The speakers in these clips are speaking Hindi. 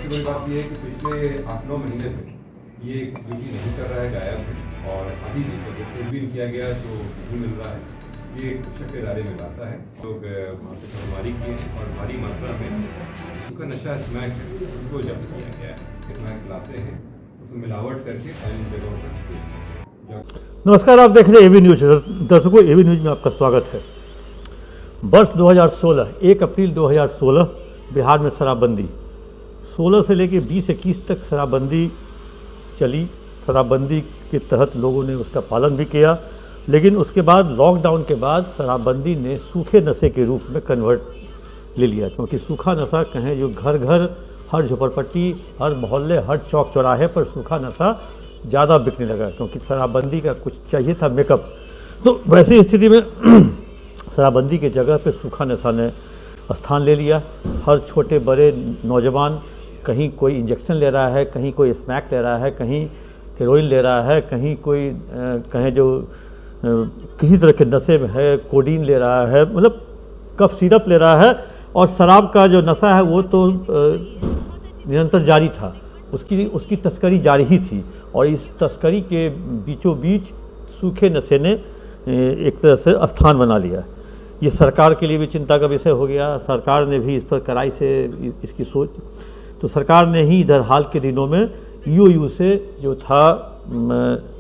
सबसे बड़ी बात यह है कि पिछले 8-9 महीने से ये ड्यूटी नहीं कर रहा है, गायब है। और अभी भी जब खोजबीन किया गया तो नहीं मिल रहा है। ये शक के दायरे में लाता है। लोग वहाँ से छापेमारी किए और भारी मात्रा में सूखा नशा स्मैक है उसको जब्त किया गया है। स्मैक लाते हैं, उसमें मिलावट करके अन्य जगहों पर। नमस्कार, आप देख रहे हैं एवी न्यूज। दर्शकों, एवी न्यूज में आपका स्वागत है। वर्ष 2016 1 अप्रैल 2016 बिहार में शराबबंदी 16 से लेकर 20-21 तक शराबबंदी चली। शराबबंदी के तहत लोगों ने उसका पालन भी किया, लेकिन उसके बाद लॉकडाउन के बाद शराबबंदी ने सूखे नशे के रूप में कन्वर्ट ले लिया। क्योंकि सूखा नशा कहें जो घर घर, हर झोपड़पट्टी, हर मोहल्ले, हर चौक चौराहे पर सूखा नशा ज़्यादा बिकने लगा, क्योंकि शराबबंदी का कुछ चाहिए था मेकअप। तो वैसी स्थिति में शराबबंदी की जगह पे सूखा नशा ने स्थान ले लिया। हर छोटे बड़े नौजवान कहीं कोई इंजेक्शन ले रहा है, कहीं कोई स्मैक ले रहा है, कहीं हेरोइन ले रहा है, कहीं कोई कहें जो किसी तरह के नशे में है, कोडीन ले रहा है, मतलब कफ सिरप ले रहा है। और शराब का जो नशा है वो तो निरंतर जारी था, उसकी तस्करी जारी ही थी। और इस तस्करी के बीचों बीच सूखे नशे ने एक तरह से स्थान बना लिया। ये सरकार के लिए भी चिंता का विषय हो गया। सरकार ने भी इस पर कड़ाई से इसकी सोच, तो सरकार ने ही इधर हाल के दिनों में ईओयू से जो था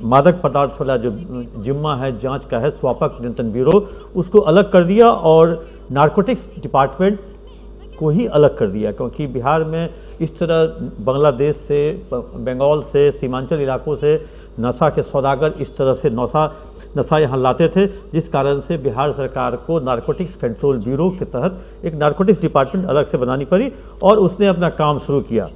मादक पदार्थ वाला जो जिम्मा है जांच का है, स्वापक नियंत्रण ब्यूरो, उसको अलग कर दिया और नारकोटिक्स डिपार्टमेंट को ही अलग कर दिया। क्योंकि बिहार में इस तरह बांग्लादेश से, बंगाल से, सीमांचल इलाकों से नशा के सौदागर इस तरह से नशा यहाँ लाते थे, जिस कारण से बिहार सरकार को नारकोटिक्स कंट्रोल ब्यूरो के तहत एक नारकोटिक्स डिपार्टमेंट अलग से बनानी पड़ी और उसने अपना काम शुरू किया।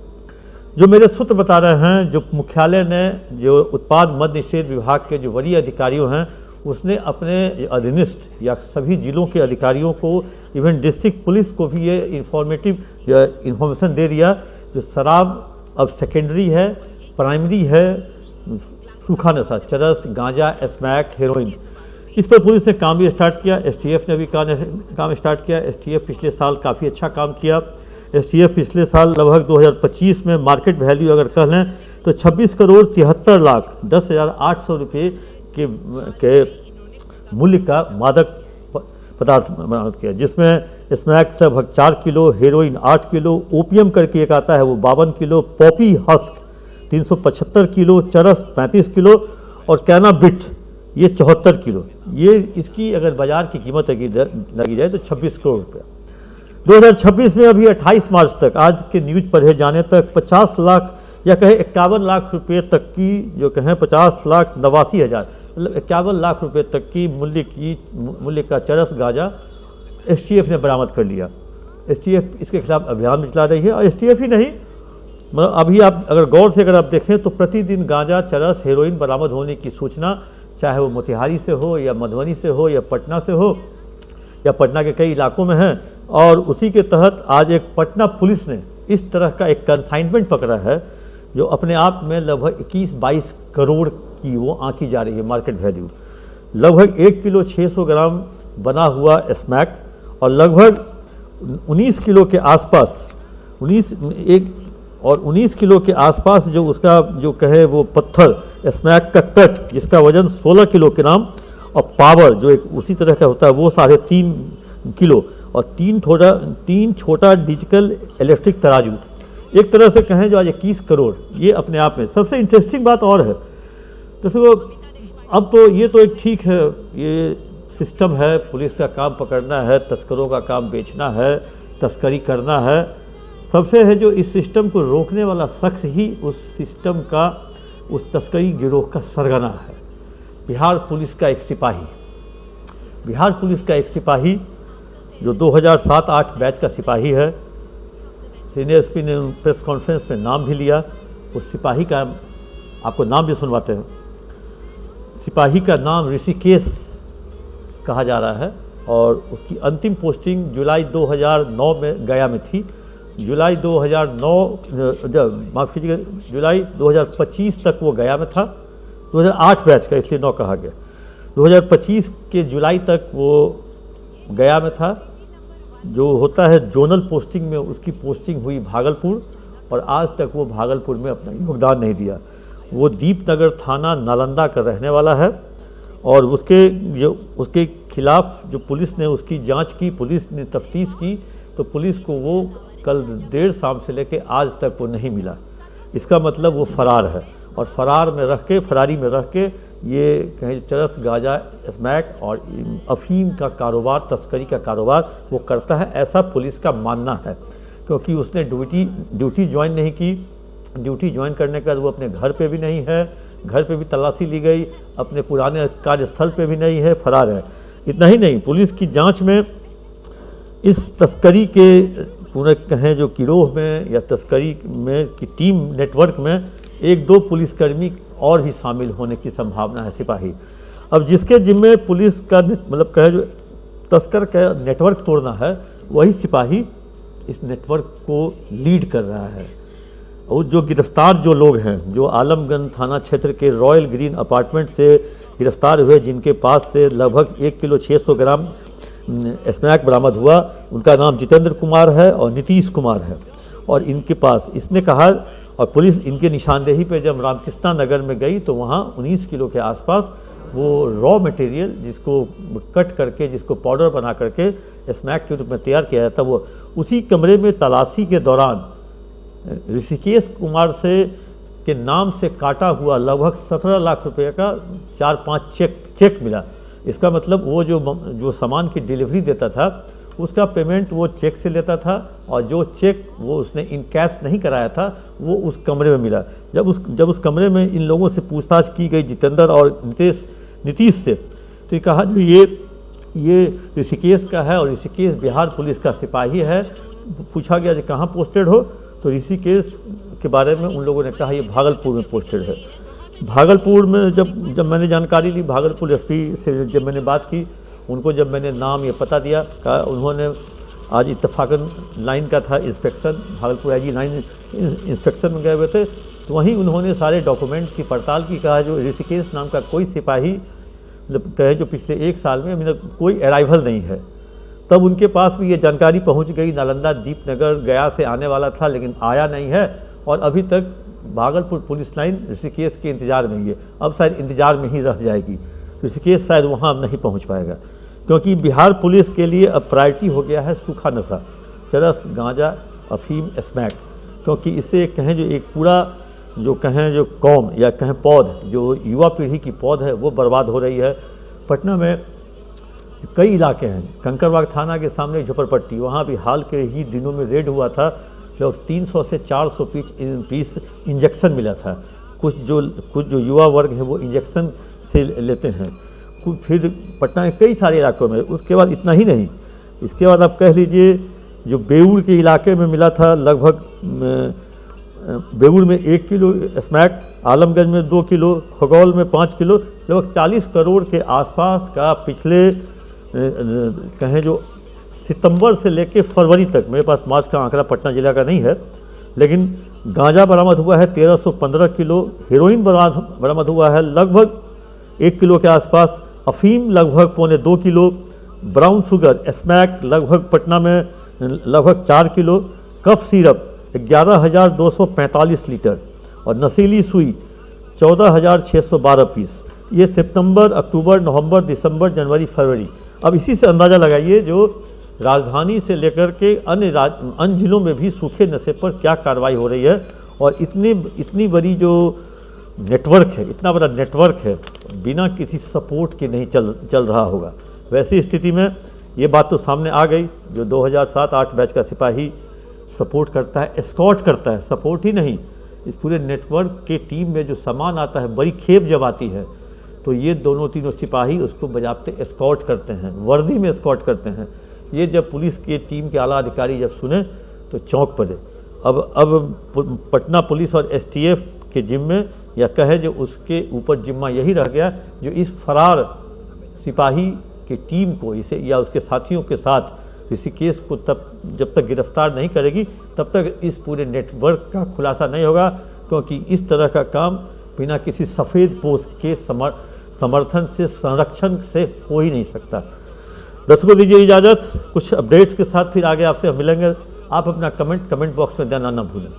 जो मेरे सूत्र बता रहे हैं, जो मुख्यालय ने, जो उत्पाद मद्य निषेध विभाग के जो वरीय अधिकारियों हैं, उसने अपने अधीनस्थ या सभी जिलों के अधिकारियों को, इवन डिस्ट्रिक्ट पुलिस को भी ये इन्फॉर्मेशन दे दिया जो शराब अब सेकेंडरी है, प्राइमरी है सूखा नशा, चरस, गांजा, स्मैक, हेरोइन। इस पर पुलिस ने काम भी स्टार्ट किया। एसटीएफ ने भी काम स्टार्ट किया। एसटीएफ पिछले साल काफ़ी अच्छा काम किया। एसटीएफ पिछले साल लगभग 2025 में मार्केट वैल्यू अगर कह लें तो 26 करोड़ 73 लाख 10,800 रुपये के मूल्य का मादक पदार्थ बरामद किया, जिसमें स्मैक से लगभग 4 किलो, हेरोइन 8 किलो, ओपियम करके एक आता है वो 52 किलो, पॉपी हस्क 375 किलो, चरस 35 किलो और कैनाबिट ये 74 किलो। ये इसकी अगर बाजार की कीमत लगी जाए तो 26 करोड़ रुपया। 2026 में अभी 28 मार्च तक, आज के न्यूज पढ़े जाने तक 50 लाख या कहे 51 लाख रुपये तक की, जो कहें 50,89,000 मतलब 51 लाख रुपये तक की मूल्य का चरस गांजा एसटीएफ ने बरामद कर लिया। एसटीएफ इसके खिलाफ अभियान भी चला रही है। और एसटीएफ ही नहीं, मतलब अभी आप अगर गौर से अगर आप देखें तो प्रतिदिन गांजा, चरस, हेरोइन बरामद होने की सूचना, चाहे वो मोतिहारी से हो या मधुबनी से हो या पटना से हो या पटना के कई इलाकों में है। और उसी के तहत आज एक पटना पुलिस ने इस तरह का एक कंसाइनमेंट पकड़ा है जो अपने आप में लगभग 21-22 करोड़ की वो आंकी जा रही है मार्केट वैल्यू। लगभग 1 किलो 600 ग्राम बना हुआ स्मैक और लगभग 19 किलो के आसपास 19 किलो के आसपास जो उसका जो कहे वो पत्थर स्मैक का कट, जिसका वजन 16 किलोग्राम और पावर जो एक उसी तरह का होता है वो 3.5 किलो और तीन छोटा डिजिटल इलेक्ट्रिक तराजू, एक तरह से कहें जो आज 21 करोड़। ये अपने आप में सबसे इंटरेस्टिंग बात और है। तो अब तो ये तो एक ठीक है, ये सिस्टम है, पुलिस का काम पकड़ना है, तस्करों का काम बेचना है, तस्करी करना है। सबसे है जो इस सिस्टम को रोकने वाला शख्स ही उस सिस्टम का, उस तस्करी गिरोह का सरगना है। बिहार पुलिस का एक सिपाही जो 2007-8 बैच का सिपाही है, सीनियर एसपी ने प्रेस कॉन्फ्रेंस में नाम भी लिया। उस सिपाही का आपको नाम भी सुनवाते हैं। सिपाही का नाम ऋषिकेश कहा जा रहा है और उसकी अंतिम पोस्टिंग जुलाई 2009 में गया में थी। जुलाई 2025 तक वो गया में था। 2008 बैच का, इसलिए 9 कहा गया। 2025 के जुलाई तक वो गया में था। जो होता है जोनल पोस्टिंग में उसकी पोस्टिंग हुई भागलपुर और आज तक वो भागलपुर में अपना योगदान नहीं दिया। वो दीपनगर थाना नालंदा का रहने वाला है और उसके खिलाफ जो पुलिस ने उसकी जांच की, पुलिस ने तफ्तीश की, तो पुलिस को वो कल देर शाम से लेकर आज तक वो नहीं मिला। इसका मतलब वो फरार है और फरारी में रह के ये कहीं चरस, गांजा, स्मैक और अफीम का कारोबार, तस्करी का कारोबार वो करता है, ऐसा पुलिस का मानना है। क्योंकि उसने ड्यूटी ज्वाइन नहीं की। ड्यूटी ज्वाइन करने के बाद वो अपने घर पे भी नहीं है, घर पे भी तलाशी ली गई, अपने पुराने कार्यस्थल पे भी नहीं है, फरार है। इतना ही नहीं, पुलिस की जांच में इस तस्करी के पूरे कहें जो गिरोह में या तस्करी में की टीम नेटवर्क में 1-2 पुलिसकर्मी और भी शामिल होने की संभावना है, सिपाही। अब जिसके जिम्मे पुलिस का मतलब कहे जो तस्कर का नेटवर्क तोड़ना है, वही सिपाही इस नेटवर्क को लीड कर रहा है। और जो गिरफ्तार जो लोग हैं, जो आलमगंज थाना क्षेत्र के रॉयल ग्रीन अपार्टमेंट से गिरफ्तार हुए, जिनके पास से लगभग 1 किलो 600 ग्राम स्मैक बरामद हुआ, उनका नाम जितेंद्र कुमार है और नीतीश कुमार है। और इनके पास इसने कहा, और पुलिस इनके निशानदेही पे जब रामकृष्णा नगर में गई तो वहाँ 19 किलो के आसपास वो रॉ मटेरियल, जिसको कट करके, जिसको पाउडर बना करके स्मैक के रूप में तैयार किया जाता, वो उसी कमरे में तलाशी के दौरान ऋषिकेश कुमार के नाम से काटा हुआ लगभग 17 लाख रुपए का 4-5 चेक मिला। इसका मतलब वो जो सामान की डिलीवरी देता था उसका पेमेंट वो चेक से लेता था, और जो चेक वो उसने इन कैश नहीं कराया था वो उस कमरे में मिला। जब उस कमरे में इन लोगों से पूछताछ की गई, जितेंद्र और नीतीश से, तो ये कहा जो ये ऋषिकेश का है और ऋषिकेश बिहार पुलिस का सिपाही है। पूछा गया कि कहाँ पोस्टेड हो, तो ऋषिकेश के बारे में उन लोगों ने कहा ये भागलपुर में पोस्टेड है। भागलपुर में जब मैंने जानकारी ली, भागलपुर एसपी से जब मैंने बात की, उनको जब मैंने नाम ये पता दिया, कहा उन्होंने आज इत्तेफाकन लाइन का था inspection, Bhagalpur IG line inspection में गए हुए थे, तो वहीं उन्होंने सारे डॉक्यूमेंट की पड़ताल की। कहा जो ऋषिकेश नाम का कोई सिपाही कहे जो पिछले 1 साल में कोई अराइवल नहीं है। तब उनके पास भी ये जानकारी पहुंच गई, नालंदा दीपनगर गया से आने वाला था लेकिन आया नहीं है, और अभी तक भागलपुर पुलिस लाइन ऋषिकेश के इंतज़ार में ही है। अब शायद इंतज़ार में ही रह जाएगी, ऋषिकेश शायद वहाँ नहीं पहुँच पाएगा, क्योंकि बिहार पुलिस के लिए अब प्रायोरिटी हो गया है सूखा नशा, चरस, गांजा, अफीम, स्मैक। क्योंकि इससे कहें जो एक पूरा जो कहें जो कौम या कहें पौध, जो युवा पीढ़ी की पौध है, वो बर्बाद हो रही है। पटना में कई इलाके हैं, कंकरबाग थाना के सामने झोपड़पट्टी, वहाँ भी हाल के ही दिनों में रेड हुआ था, लोग 300 से 400 पीस इंजेक्शन मिला था। कुछ जो युवा वर्ग है वो इंजेक्शन से लेते हैं। फिर पटना के कई सारे इलाकों में, उसके बाद इतना ही नहीं, इसके बाद आप कह लीजिए जो बेऊर के इलाके में मिला था, लगभग बेऊर में 1 किलो स्मैक, आलमगंज में 2 किलो, खगौल में 5 किलो, लगभग 40 करोड़ के आसपास का पिछले कहें जो सितंबर से लेकर फरवरी तक, मेरे पास मार्च का आंकड़ा पटना जिला का नहीं है, लेकिन गांजा बरामद हुआ है 1315 किलो, हेरोइन बरामद हुआ है लगभग 1 किलो के आसपास, अफीम लगभग 1.25 किलो, ब्राउन शुगर स्मैक लगभग पटना में लगभग 4 किलो, कफ सिरप 11,245 लीटर और नशीली सुई 14,612 पीस। ये सितंबर, अक्टूबर, नवंबर, दिसंबर, जनवरी, फरवरी। अब इसी से अंदाज़ा लगाइए जो राजधानी से लेकर के अन्य जिलों में भी सूखे नशे पर क्या कार्रवाई हो रही है, और इतनी बड़ी जो नेटवर्क है, इतना बड़ा नेटवर्क है, बिना किसी सपोर्ट के नहीं चल रहा होगा। वैसी स्थिति में ये बात तो सामने आ गई, जो 2007-8 बैच का सिपाही सपोर्ट करता है, एस्कॉर्ट करता है, सपोर्ट ही नहीं, इस पूरे नेटवर्क के टीम में जो सामान आता है, बड़ी खेप जब आती है, तो ये दोनों तीनों सिपाही उसको बजाते एस्कॉर्ट करते हैं, वर्दी में एस्कॉर्ट करते हैं। ये जब पुलिस के टीम के आला अधिकारी जब सुने तो चौंक पड़े। अब पटना पुलिस और STF के जिम्मे, या कहे जो उसके ऊपर जिम्मा यही रह गया जो इस फरार सिपाही की टीम को, इसे या उसके साथियों के साथ ऋषिकेश को जब तक गिरफ्तार नहीं करेगी तब तक इस पूरे नेटवर्क का खुलासा नहीं होगा, क्योंकि इस तरह का काम बिना किसी सफ़ेद पोस्ट के समर्थन से, संरक्षण से हो ही नहीं सकता। दर्शकों दीजिए इजाज़त, कुछ अपडेट्स के साथ फिर आगे आपसे मिलेंगे। आप अपना कमेंट बॉक्स में देना न भूलें।